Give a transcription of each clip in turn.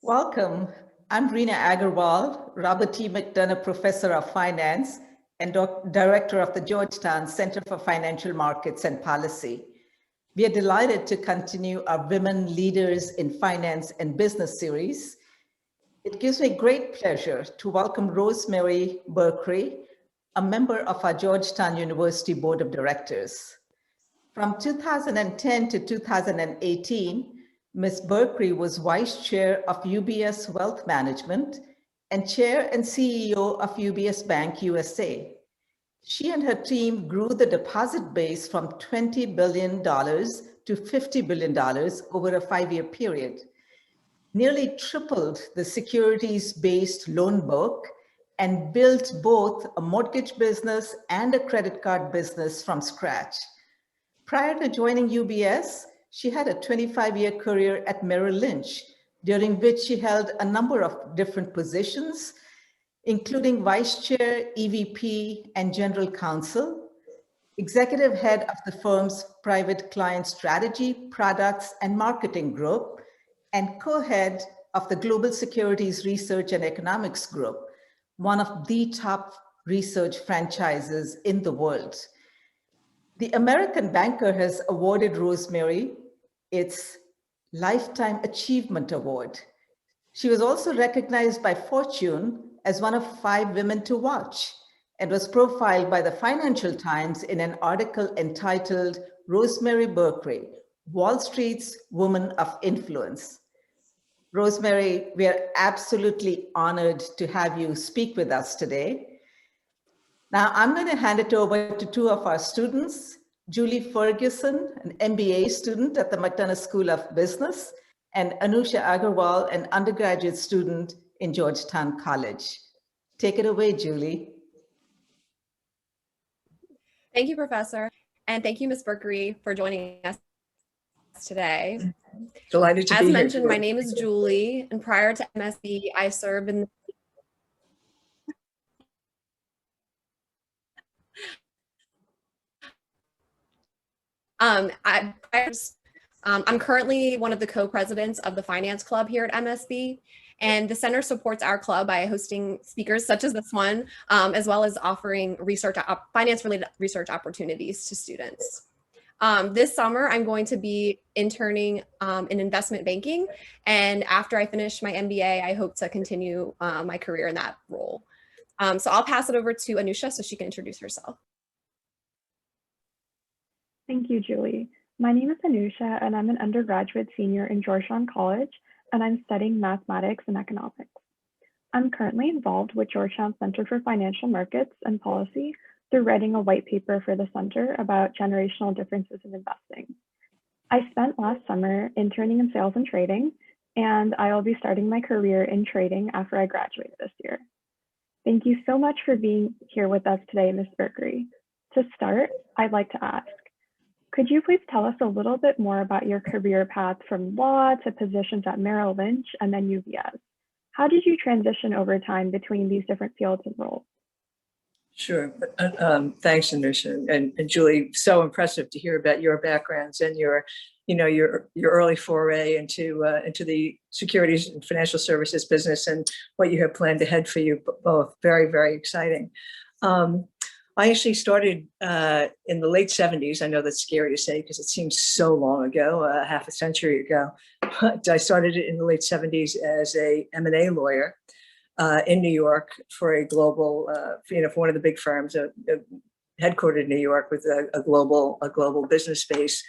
Welcome. I'm Reena Agarwal, Robert T. McDonough Professor of Finance and Director of the Georgetown Center for Financial Markets and Policy. We are delighted to continue our Women Leaders in Finance and Business series. It gives me great pleasure to welcome Rosemary Berkery, a member of our Georgetown University Board of Directors. From 2010 to 2018, Ms. Berkery was Vice Chair of UBS Wealth Management and Chair and CEO of UBS Bank USA. She and her team grew the deposit base from $20 billion to $50 billion over a 5-year period, nearly tripled the securities-based loan book, and built both a mortgage business and a credit card business from scratch. Prior to joining UBS, she had a 25-year career at Merrill Lynch, during which she held a number of different positions, including Vice Chair, EVP, and General Counsel, Executive Head of the firm's Private Client Strategy, Products, and Marketing Group, and Co-Head of the Global Securities Research and Economics Group, one of the top research franchises in the world. The American Banker has awarded Rosemary its Lifetime Achievement Award. She was also recognized by Fortune as one of 5 women to watch and was profiled by the Financial Times in an article entitled Rosemary Berkery, Wall Street's Woman of Influence. Rosemary, we are absolutely honored to have you speak with us today. Now, I'm going to hand it over to 2 of our students, Julie Ferguson, an MBA student at the McDonough School of Business, and Anusha Agarwal, an undergraduate student in Georgetown College. Take it away, Julie. Thank you, Professor, and thank you, Ms. Berkery, for joining us today. Delighted to be here. As mentioned, my name is Julie, and prior to MSB, I served in I'm currently one of the co-presidents of the Finance Club here at MSB, and the center supports our club by hosting speakers such as this one, as well as offering finance-related research opportunities to students. This summer, I'm going to be interning in investment banking, and after I finish my MBA, I hope to continue my career in that role. So I'll pass it over to Anusha so she can introduce herself. Thank you, Julie. My name is Anusha, and I'm an undergraduate senior in Georgetown College, and I'm studying mathematics and economics. I'm currently involved with Georgetown Center for Financial Markets and Policy through writing a white paper for the center about generational differences in investing. I spent last summer interning in sales and trading, and I will be starting my career in trading after I graduate this year. Thank you so much for being here with us today, Ms. Berkery. To start, I'd like to ask, could you please tell us a little bit more about your career path from law to positions at Merrill Lynch and then UBS? How did you transition over time between these different fields and roles? Sure. Thanks, Anusha. And Julie, so impressive to hear about your backgrounds and your early foray into the securities and financial services business and what you have planned ahead for you both. Very, very exciting. I actually started in the late 70s. I know that's scary to say because it seems so long ago, half a century ago. But I started in the late 70s as a M&A lawyer in New York for a global, for one of the big firms, headquartered in New York with a global business space.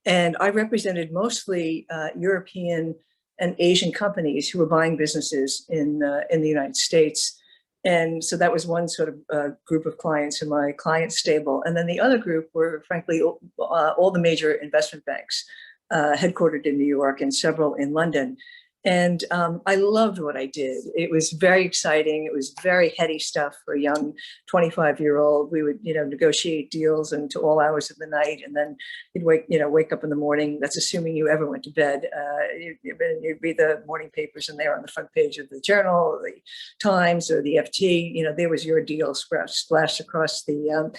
And I represented mostly European and Asian companies who were buying businesses in the United States. And so that was one sort of group of clients in my client stable. And then the other group were, frankly, all the major investment banks headquartered in New York and several in London. And I loved what I did. It was very exciting. It was very heady stuff for a young 25-year-old. We would, negotiate deals into all hours of the night, and then you'd wake up in the morning. That's assuming you ever went to bed. You'd read the morning papers, and they were on the front page of the Journal, or the Times, or the FT. There was your deal splashed across the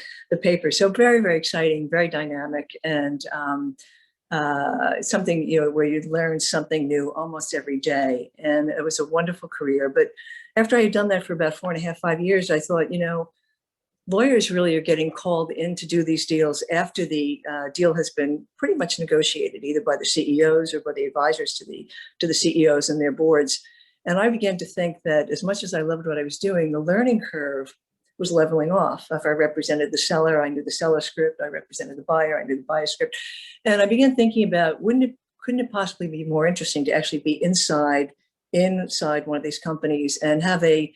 paper. So very, very exciting, very dynamic, and something, where you'd learn something new almost every day. And it was a wonderful career. But after I had done that for about 4.5, 5 years, I thought, lawyers really are getting called in to do these deals after the deal has been pretty much negotiated, either by the CEOs or by the advisors to the CEOs and their boards. And I began to think that as much as I loved what I was doing, the learning curve was leveling off. If I represented the seller, I knew the seller script. I represented the buyer, I knew the buyer script. And I began thinking about, couldn't it possibly be more interesting to actually be inside one of these companies and have a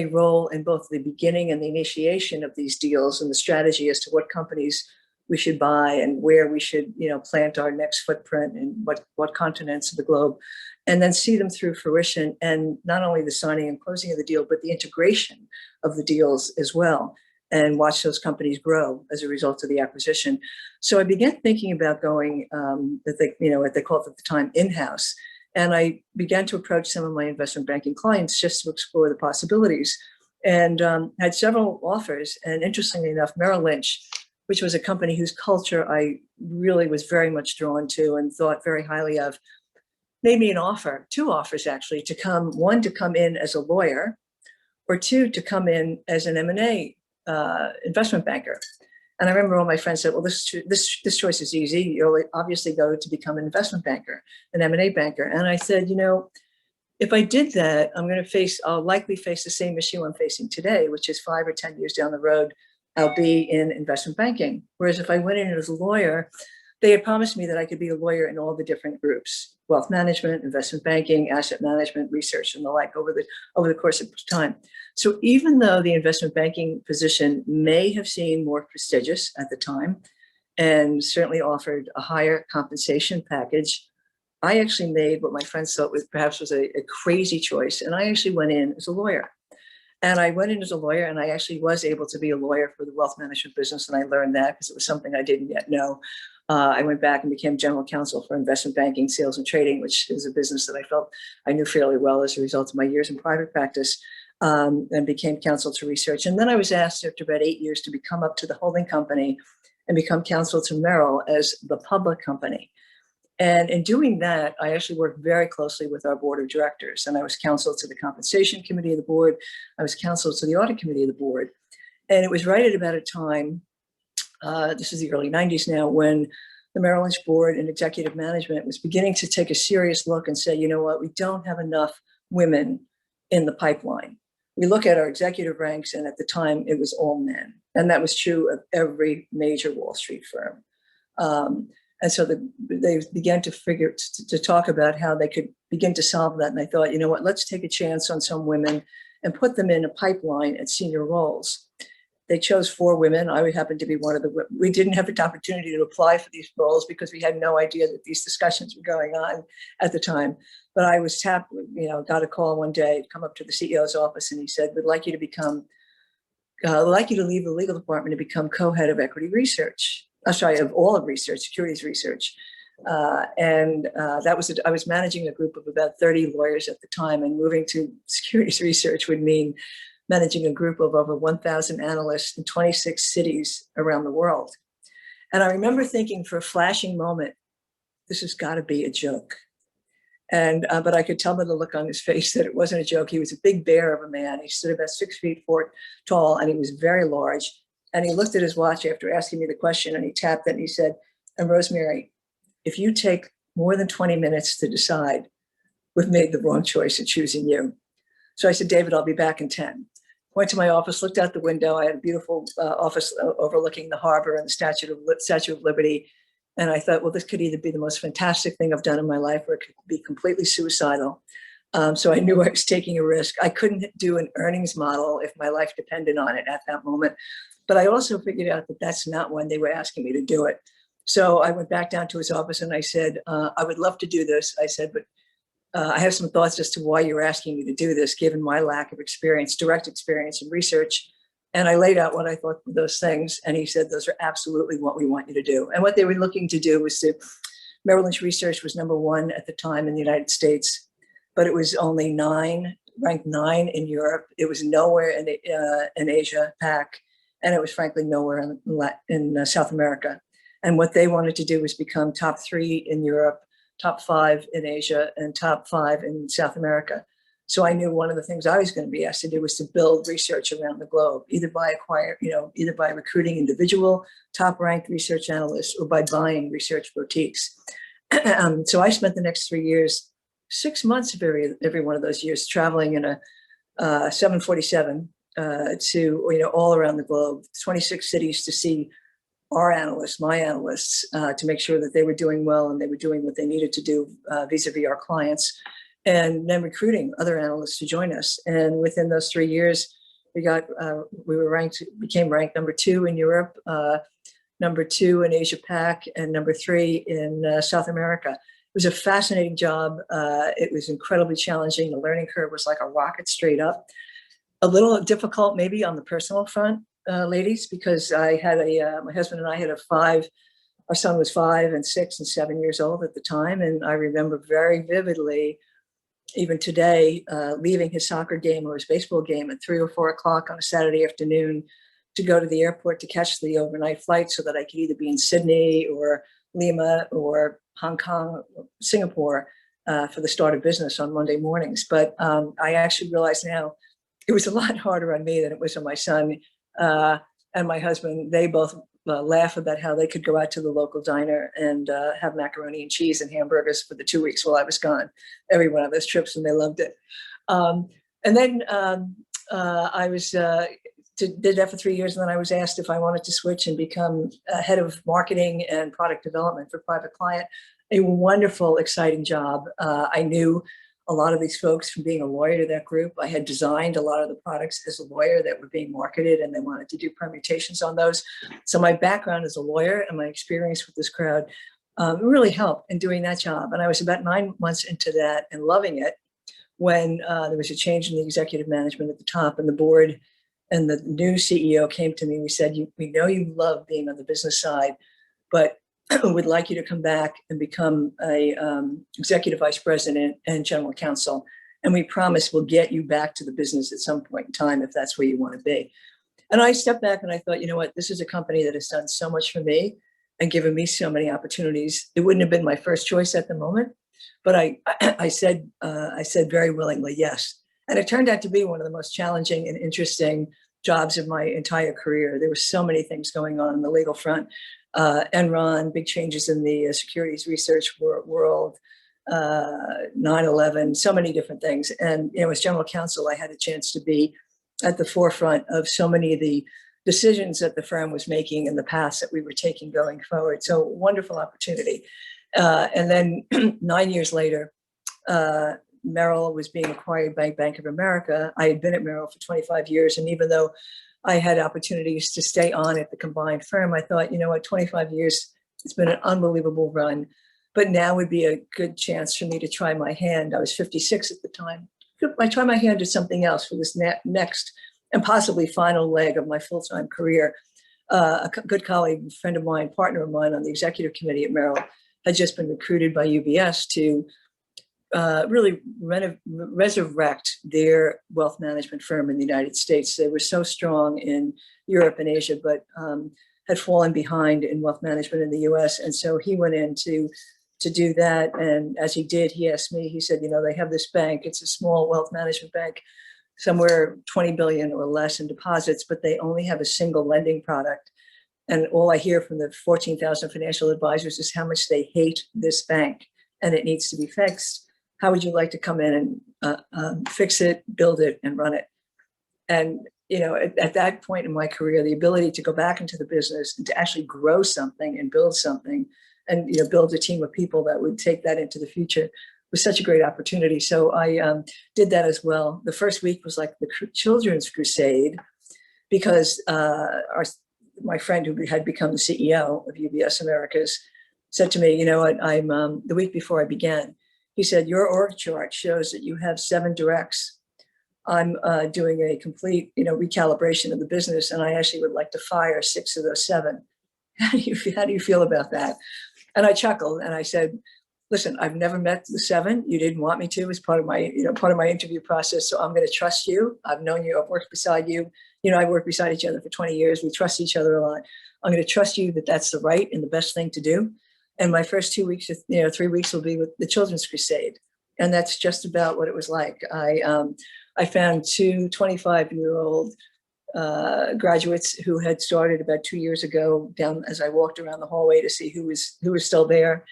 role in both the beginning and the initiation of these deals and the strategy as to what companies we should buy and where we should, plant our next footprint and what continents of the globe, and then see them through fruition, and not only the signing and closing of the deal, but the integration of the deals as well, and watch those companies grow as a result of the acquisition. So I began thinking about going, what they called at the time, in-house. And I began to approach some of my investment banking clients just to explore the possibilities, and had several offers. And interestingly enough, Merrill Lynch, which was a company whose culture I really was very much drawn to and thought very highly of, made me an offer, 2 offers actually, one to come in as a lawyer, or 2 to come in as an M&A investment banker. And I remember all my friends said, well, this choice is easy. You'll obviously go to become an investment banker, an M&A banker. And I said, if I did that, I'll likely face the same issue I'm facing today, which is 5 or 10 years down the road, I'll be in investment banking. Whereas if I went in as a lawyer, they had promised me that I could be a lawyer in all the different groups: wealth management, investment banking, asset management, research, and the like over the course of time. So even though the investment banking position may have seemed more prestigious at the time and certainly offered a higher compensation package, I actually made what my friends thought was a crazy choice. And I actually went in as a lawyer. And I went in as a lawyer, and I actually was able to be a lawyer for the wealth management business. And I learned that because it was something I didn't yet know. I went back and became general counsel for investment banking, sales and trading, which is a business that I felt I knew fairly well as a result of my years in private practice, and became counsel to research. And then I was asked after about 8 years to become up to the holding company and become counsel to Merrill as the public company. And in doing that, I actually worked very closely with our board of directors. And I was counsel to the compensation committee of the board. I was counsel to the audit committee of the board. And it was right at about a time, this is the early 90s now, when the Merrill Lynch board and executive management was beginning to take a serious look and say, you know what, we don't have enough women in the pipeline. We look at our executive ranks, and at the time it was all men. And that was true of every major Wall Street firm. And so they began to talk about how they could begin to solve that. And I thought, you know what, let's take a chance on some women and put them in a pipeline at senior roles. They chose 4 women. I happened to be one of the, we didn't have an opportunity to apply for these roles because we had no idea that these discussions were going on at the time. But I was tapped, got a call one day, come up to the CEO's office, and he said, we'd like you to leave the legal department and become co-head of equity research. Of all of research, securities research. I was managing a group of about 30 lawyers at the time, and moving to securities research would mean managing a group of over 1,000 analysts in 26 cities around the world. And I remember thinking for a flashing moment, this has got to be a joke. And but I could tell by the look on his face that it wasn't a joke. He was a big bear of a man. He stood about 6 feet tall, and he was very large. And he looked at his watch after asking me the question, and he tapped it and he said, and Rosemary, if you take more than 20 minutes to decide, we've made the wrong choice in choosing you. So I said, David, I'll be back in 10. Went to my office, looked out the window. I had a beautiful office overlooking the harbor and the Statue of Liberty. And I thought, well, this could either be the most fantastic thing I've done in my life, or it could be completely suicidal. So I knew I was taking a risk. I couldn't do an earnings model if my life depended on it at that moment. But I also figured out that that's not when they were asking me to do it. So I went back down to his office and I said, I would love to do this. I said, but I have some thoughts as to why you're asking me to do this, given my lack of experience, direct experience in research. And I laid out what I thought of those things. And he said, those are absolutely what we want you to do. And what they were looking to do was Merrill Lynch Research was #1 at the time in the United States, but it was only ranked 9 in Europe. It was nowhere in Asia Pac. And it was frankly nowhere in South America. And what they wanted to do was become top 3 in Europe, top 5 in Asia, and top 5 in South America. So I knew one of the things I was going to be asked to do was to build research around the globe, either by either by recruiting individual top-ranked research analysts or by buying research boutiques. So I spent the next 3 years, 6 months of every one of those years, traveling in a 747 to all around the globe, 26 cities, to see our analysts, my analysts, to make sure that they were doing well and they were doing what they needed to do vis-a-vis our clients, and then recruiting other analysts to join us. And within those 3 years, became ranked number 2 in Europe, number 2 in Asia Pac, and number 3 in South America. It was a fascinating job. It was incredibly challenging. The learning curve was like a rocket straight up. A little difficult maybe on the personal front, ladies, because I had my husband and I had our son was 5 and 6 and 7 years old at the time. And I remember very vividly, even today, leaving his soccer game or his baseball game at 3 or 4 o'clock on a Saturday afternoon to go to the airport to catch the overnight flight so that I could either be in Sydney or Lima or Hong Kong, or Singapore for the start of business on Monday mornings. But I actually realize now it was a lot harder on me than it was on my son and my husband. They both laugh about how they could go out to the local diner and have macaroni and cheese and hamburgers for the 2 weeks while I was gone, every one of those trips, and they loved it. And then I was did that for 3 years, and then I was asked if I wanted to switch and become head of marketing and product development for Private Client. A wonderful, exciting job. I knew a lot of these folks from being a lawyer to that group. I had designed a lot of the products as a lawyer that were being marketed, and they wanted to do permutations on those. So my background as a lawyer and my experience with this crowd really helped in doing that job. And I was about 9 months into that and loving it when there was a change in the executive management at the top, and the board and the new CEO came to me. We said, we know you love being on the business side, but would like you to come back and become a executive vice president and general counsel. And we promise we'll get you back to the business at some point in time if that's where you want to be. And I stepped back and I thought, you know what, this is a company that has done so much for me and given me so many opportunities. It wouldn't have been my first choice at the moment, but I said very willingly yes. And it turned out to be one of the most challenging and interesting jobs of my entire career. There were so many things going on the legal front. Enron, big changes in the securities research world, 9/11, so many different things. And as general counsel, I had a chance to be at the forefront of so many of the decisions that the firm was making in the past that we were taking going forward. So wonderful opportunity. And then 9 years later, Merrill was being acquired by Bank of America. I had been at Merrill for 25 years. And even though I had opportunities to stay on at the combined firm, I thought, 25 years, it's been an unbelievable run. But now would be a good chance for me to try my hand. I was 56 at the time. I try my hand at something else for this next and possibly final leg of my full-time career. A good colleague, friend of mine, partner of mine on the executive committee at Merrill had just been recruited by UBS to really resurrect their wealth management firm in the United States. They were so strong in Europe and Asia, but had fallen behind in wealth management in the US. And so he went in to do that. And as he did, he asked me, he said, they have this bank, it's a small wealth management bank, somewhere 20 billion or less in deposits, but they only have a single lending product. And all I hear from the 14,000 financial advisors is how much they hate this bank and it needs to be fixed. How would you like to come in and fix it, build it, and run it? And, at that point in my career, the ability to go back into the business and to actually grow something and build something and, build a team of people that would take that into the future was such a great opportunity. So I did that as well. The first week was like the children's crusade because my friend who had become the CEO of UBS Americas said to me, I'm the week before I began, he said, your org chart shows that you have 7 directs. I'm doing a complete, recalibration of the business, and I actually would like to fire 6 of those 7. How do you feel about that? And I chuckled and I said, listen, I've never met the seven. You didn't want me to as part of my, part of my interview process. So I'm going to trust you. I've known you. I've worked beside you. I worked beside each other for 20 years. We trust each other a lot. I'm going to trust you that that's the right and the best thing to do. And my first 2 weeks, 3 weeks will be with the Children's Crusade. And that's just about what it was like. I found two 25-year-old graduates who had started about 2 years ago down as I walked around the hallway to see who was still there.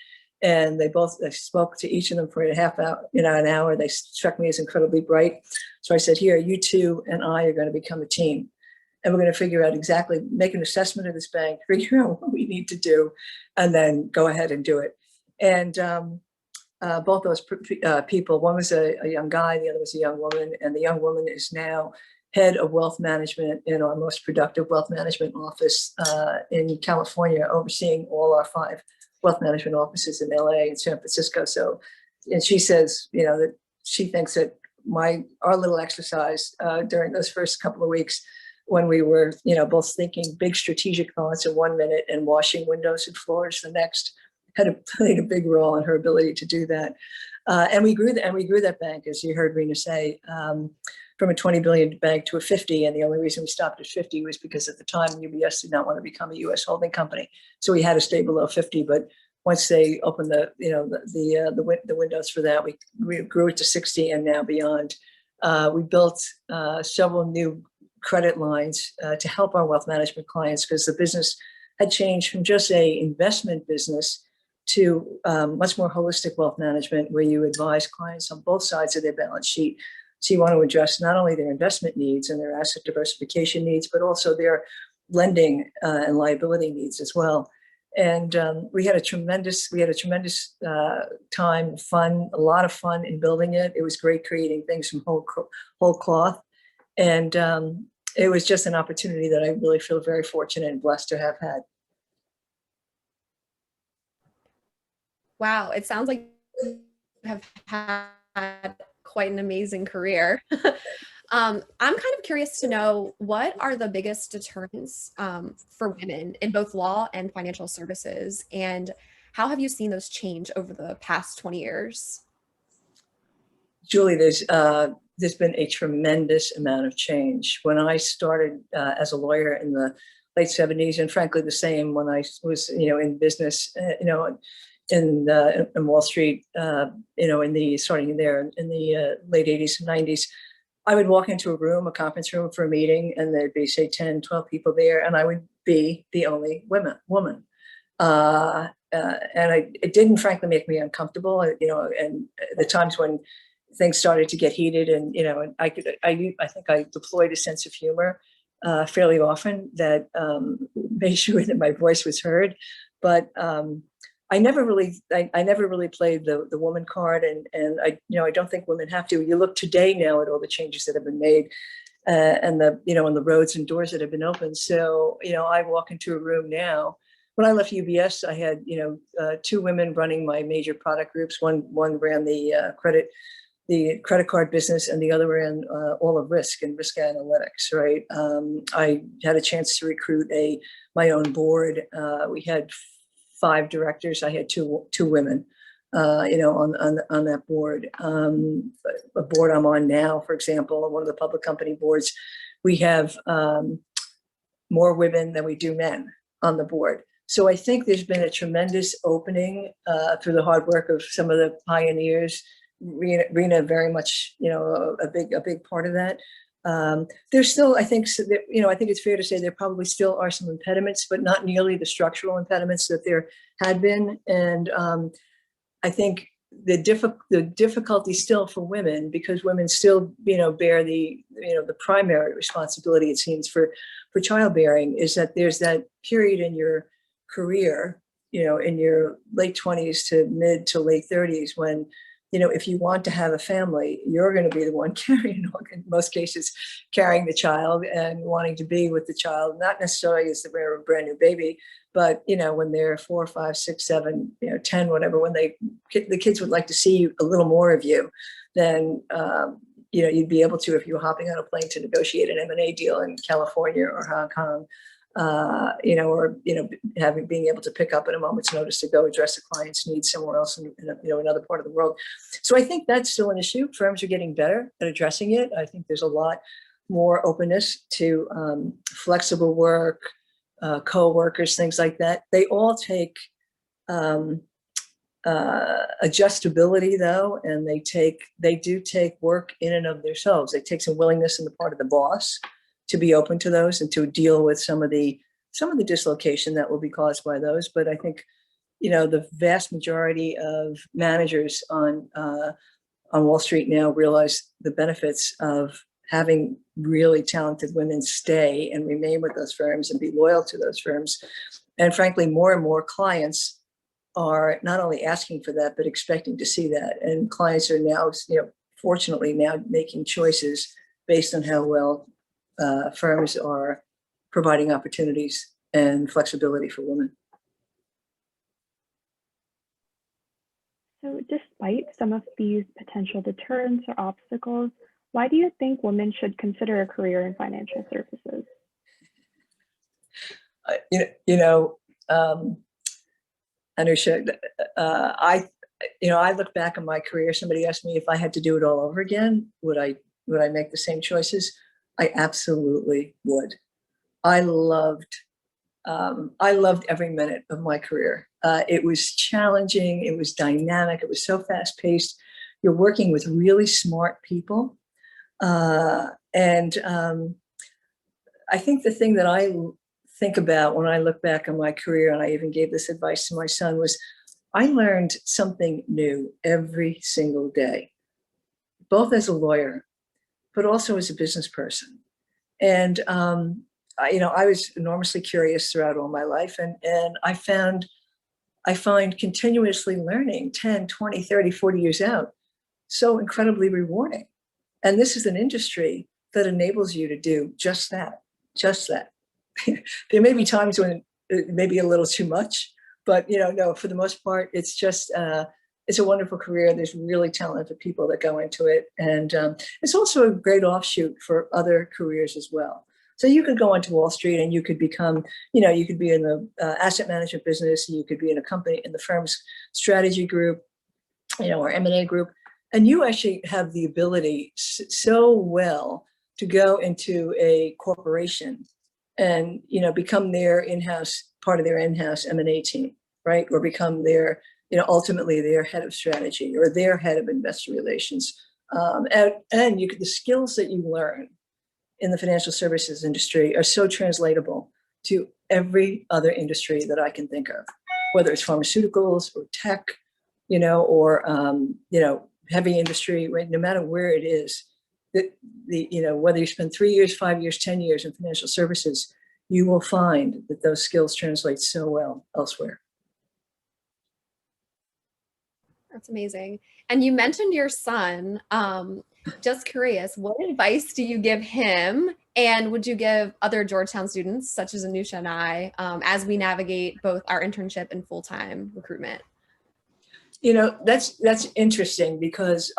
And I spoke to each of them for a half hour, an hour. They struck me as incredibly bright. So I said, here, you two and I are going to become a team. And we're going to figure out exactly, make an assessment of this bank, figure out what we need to do, and then go ahead and do it. And both those people, one was a young guy, the other was a young woman. And the young woman is now head of wealth management in our most productive wealth management office in California, overseeing all our 5 wealth management offices in LA and San Francisco. So, and she says, that she thinks that our little exercise during those first couple of weeks, when we were, both thinking big strategic thoughts in 1 minute and washing windows and floors the next, had played a big role in her ability to do that. And we grew that bank, as you heard Rena say, from a 20 billion bank to a 50. And the only reason we stopped at 50 was because at the time UBS did not want to become a US holding company. So we had to stay below 50. But once they opened the windows for that, we grew it to 60 and now beyond. We built several new credit lines to help our wealth management clients, because the business had changed from just a investment business to much more holistic wealth management, where you advise clients on both sides of their balance sheet. So you want to address not only their investment needs and their asset diversification needs, but also their lending and liability needs as well. And we had a tremendous time, fun, a lot of fun in building it. It was great creating things from whole cloth. And it was just an opportunity that I really feel very fortunate and blessed to have had. Wow, it sounds like you have had quite an amazing career. I'm kind of curious to know, what are the biggest deterrents for women in both law and financial services, and how have you seen those change over the past 20 years? Julie, there's been a tremendous amount of change. When I started as a lawyer in the late 70s, and frankly the same when I was in business, in Wall Street, starting there in the late 80s and 90s, I would walk into a conference room for a meeting, and there'd be, say, 10, 12 people there, and I would be the only woman. And it didn't, frankly, make me uncomfortable, and the times when things started to get heated, and, I think I deployed a sense of humor fairly often that made sure that my voice was heard. But I never really played the woman card, and I don't think women have to. You look today now at all the changes that have been made, and the roads and doors that have been opened. So I walk into a room now. When I left UBS, I had 2 women running my major product groups. One ran the credit card business, and the other ran all of risk and risk analytics. Right. I had a chance to recruit my own board. We had 5 directors. I had two women, on that board. A board I'm on now, for example, one of the public company boards, we have more women than we do men on the board. So I think there's been a tremendous opening through the hard work of some of the pioneers. Rena very much, a big part of that. There's still, I think it's fair to say there probably still are some impediments, but not nearly the structural impediments that there had been. And I think the difficulty still for women, because women still, bear the primary responsibility, it seems, for childbearing, is that there's that period in your career, in your late 20s to mid to late 30s, when if you want to have a family, you're going to be the one in most cases, carrying the child and wanting to be with the child, not necessarily as they're a brand new baby, but, when they're 4, 5, 6, 7, 10, whatever, when the kids would like to see a little more of you, then, you'd be able to, if you were hopping on a plane to negotiate an M&A deal in California or Hong Kong. or being able to pick up at a moment's notice to go address a client's needs somewhere else in another part of the world. So I think that's still an issue. Firms are getting better at addressing it. I think there's a lot more openness to flexible work, co-workers, things like that. They all take adjustability though, and they do take work in and of themselves. They take some willingness on the part of the boss to be open to those and to deal with some of the dislocation that will be caused by those. But I think, the vast majority of managers on Wall Street now realize the benefits of having really talented women stay and remain with those firms and be loyal to those firms. And frankly, more and more clients are not only asking for that, but expecting to see that. And clients are now, fortunately now making choices based on how well firms are providing opportunities and flexibility for women. So despite some of these potential deterrents or obstacles, why do you think women should consider a career in financial services? Anusha, I look back on my career. Somebody asked me if I had to do it all over again, would I make the same choices? I absolutely would. I loved every minute of my career. It was challenging. It was dynamic. It was so fast paced. You're working with really smart people. And I think the thing that I think about when I look back on my career, and I even gave this advice to my son, was I learned something new every single day, both as a lawyer, but also as a business person. And, I was enormously curious throughout all my life. And I find continuously learning 10, 20, 30, 40 years out so incredibly rewarding. And this is an industry that enables you to do just that. There may be times when it may be a little too much, but no, for the most part, it's just it's a wonderful career. There's really talented people that go into it, and it's also a great offshoot for other careers as well. So you could go onto Wall Street and you could become, you could be in the asset management business, you could be in a company in the firm's strategy group, or M&A group, and you actually have the ability so well to go into a corporation and become their in-house part of their in-house M&A team, right? Or become their ultimately their head of strategy or their head of investor relations. And the skills that you learn in the financial services industry are so translatable to every other industry that I can think of, whether it's pharmaceuticals or tech, or heavy industry, right? No matter where it is, whether you spend 3 years, 5 years, 10 years in financial services, you will find that those skills translate so well elsewhere. That's amazing. And you mentioned your son. Just curious, what advice do you give him? And would you give other Georgetown students, such as Anusha and I, as we navigate both our internship and full-time recruitment? That's interesting because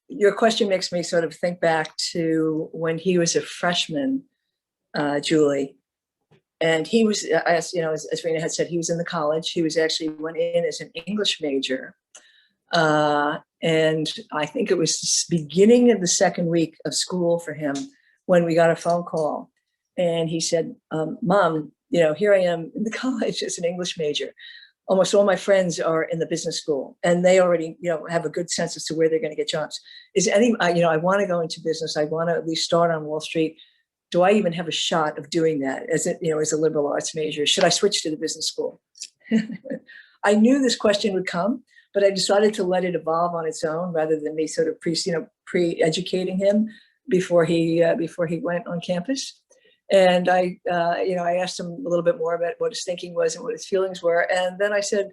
your question makes me sort of think back to when he was a freshman, Julie. And he was, as Rena had said, he was in the college. He went in as an English major. And I think it was the beginning of the second week of school for him when we got a phone call. And he said, Mom, here I am in the college as an English major. Almost all my friends are in the business school and they already, have a good sense as to where they're going to get jobs. I want to go into business. I want to at least start on Wall Street. Do I even have a shot of doing that as a liberal arts major? Should I switch to the business school? I knew this question would come, but I decided to let it evolve on its own rather than me sort of pre-educating him before he went on campus. And I asked him a little bit more about what his thinking was and what his feelings were. And then I said,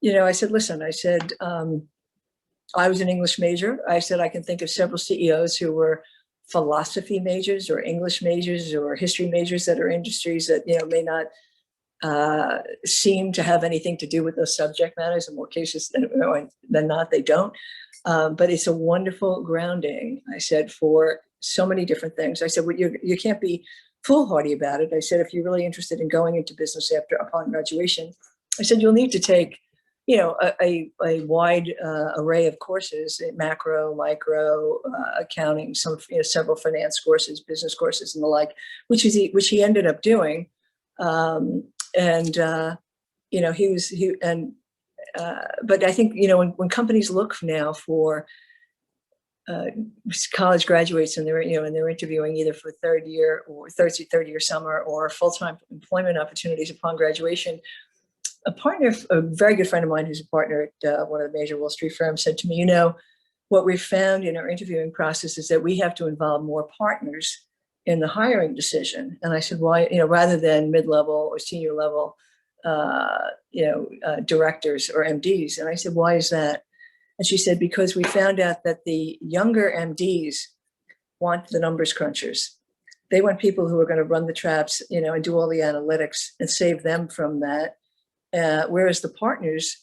listen, I was an English major. I said, I can think of several CEOs who were philosophy majors or English majors or history majors that are industries that, may not seem to have anything to do with those subject matters. In more cases than not, they don't. But it's a wonderful grounding, I said, for so many different things. I said, well, you can't be foolhardy about it. I said, if you're really interested in going into business upon graduation, I said, you'll need to take, you know, a wide array of courses, macro, micro, accounting, some, you know, several finance courses, business courses and the like, which he ended up doing. You know, but I think, you know, when companies look now for college graduates and they're, you know, and they're interviewing either for third year summer or full-time employment opportunities upon graduation, a very good friend of mine who's a partner at one of the major Wall Street firms said to me, you know, what we've found in our interviewing process is that we have to involve more partners in the hiring decision. And I said, why, you know, rather than mid-level or senior level, directors or MDs. And I said, why is that? And she said, because we found out that the younger MDs want the numbers crunchers. They want people who are going to run the traps, you know, and do all the analytics and save them from that. Whereas the partners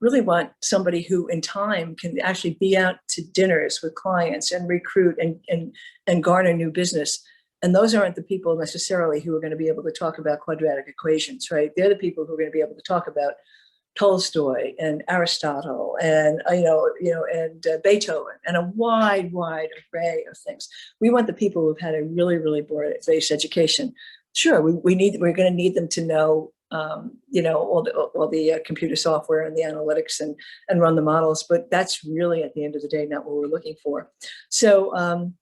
really want somebody who in time can actually be out to dinners with clients and recruit and garner new business. And those aren't the people necessarily who are going to be able to talk about quadratic equations, right? They're the people who are going to be able to talk about Tolstoy and Aristotle and Beethoven and a wide array of things. We want the people who've had a really, really broad-based education. Sure, we're going to need them to know all the computer software and the analytics and run the models, but that's really at the end of the day not what we're looking for. So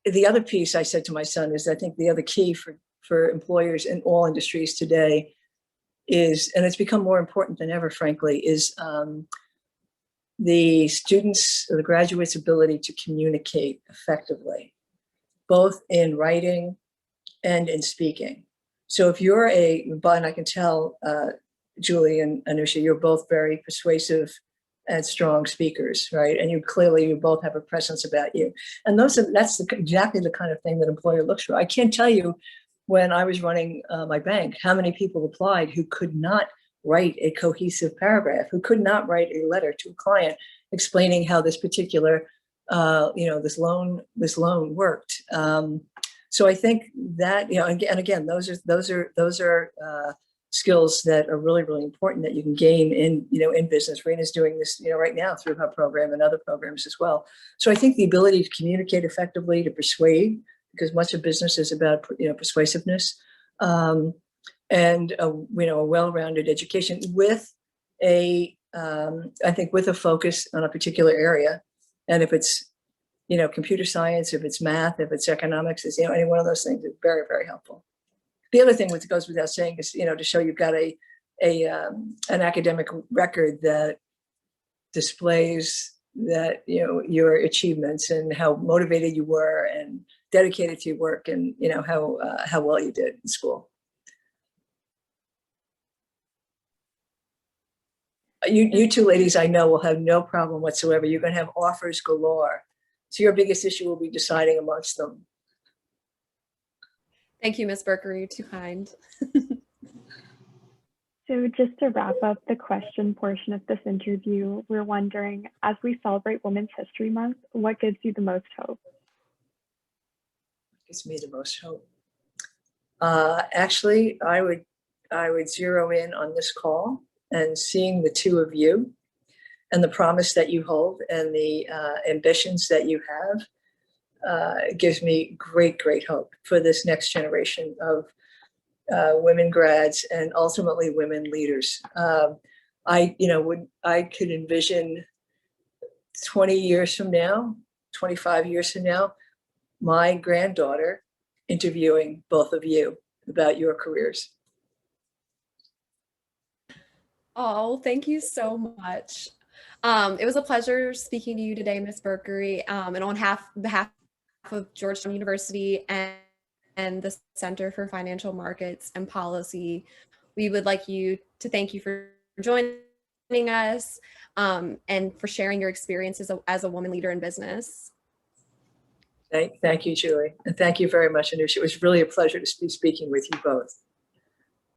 the other piece I said to my son is I think the other key for employers in all industries today is, and it's become more important than ever, frankly, is the students or the graduates' ability to communicate effectively, both in writing and in speaking. So if you're and I can tell, Julie and Anusha, you're both very persuasive and strong speakers, right? And you both have a presence about you. And that's exactly the kind of thing that employer looks for. I can't tell you when I was running my bank, how many people applied who could not write a cohesive paragraph, who could not write a letter to a client explaining how this particular, this loan worked. So I think that, you know, and again, those are skills that are really, really important that you can gain in business. Rena's doing this, right now through her program and other programs as well. So I think the ability to communicate effectively, to persuade, because much of business is about, persuasiveness, and a well-rounded education with I think with a focus on a particular area. And if it's, computer science, if it's math, if it's economics, is, any one of those things is very, very helpful. The other thing which goes without saying is, to show you've got an academic record that displays that, your achievements and how motivated you were and dedicated to your work and, how well you did in school. You two ladies, I know, will have no problem whatsoever. You're going to have offers galore. So your biggest issue will be deciding amongst them. Thank you, Ms. Berker. You're too kind. So just to wrap up the question portion of this interview, we're wondering, as we celebrate Women's History Month, what gives you the most hope? Gives me the most hope. Actually, I would zero in on this call and seeing the two of you and the promise that you hold and the ambitions that you have gives me great, great hope for this next generation of women grads and ultimately women leaders. I could envision 20 years from now, 25 years from now, my granddaughter interviewing both of you about your careers. Oh, thank you so much. It was a pleasure speaking to you today, Ms. Berkery, and on behalf of Georgetown University and the Center for Financial Markets and Policy, we would like to thank you for joining us and for sharing your experiences as a woman leader in business. Thank you, Julie. And thank you very much, Anusha. It was really a pleasure to be speaking with you both.